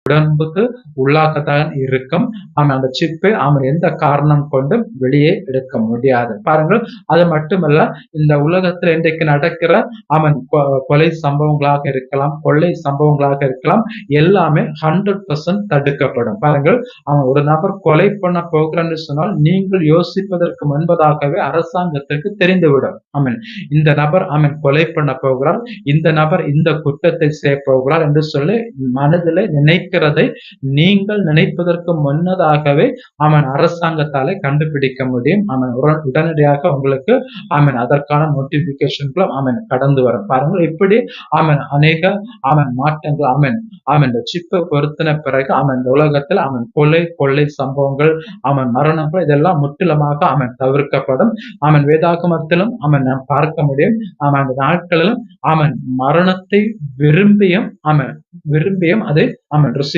உடம்புக்கு உள்ளாகத்தான் இருக்கும். அந்த சிப்பை எந்த காரணம் கொண்டும் வெளியே எடுக்க முடியாது. பாருங்கள், அது மட்டுமல்ல, இந்த உலகத்தில் இன்றைக்கு நடக்கிற கொலை சம்பவங்களாக இருக்கலாம், கொள்ளை சம்பவங்களாக இருக்கலாம், எல்லாமே 100% தடுக்கப்படும். பாருங்கள், ஒரு நபர் கொலை பண்ண போகிறான்னு சொன்னால் நீங்கள் யோசிப்பதற்கு முன்பதாகவே அரசாங்கத்திற்கு தெரிந்துவிடும். இந்த நபர் கொலை பண்ண போகிறார், இந்த நபர் இந்த குற்றத்தை செய்ய போகிறார் என்று சொல்லி மனதில் நினைக்கிறதை நீங்கள் நினைப்பதற்கு முன்னதாகவே அரசாங்கத்தாலே கண்டுபிடிக்க முடியும். உடனடியாக உங்களுக்கு அதற்கான நோட்டிபிகேஷன்களும் கடந்து வரும். பாருங்கள், இப்படி அநேக மாற்றங்கள் இந்த சிப்பை பொருத்தின பிறகு இந்த உலகத்தில் கொள்ளை சம்பவங்கள் மரணங்கள் இதெல்லாம் முற்றிலுமாக தவிர்க்கப்படும். வேதாகமத்திலும் நாம் பார்க்க முடியும். அந்த நாட்களிலும் மரணத்தை விரும்பியும் அதை ருசி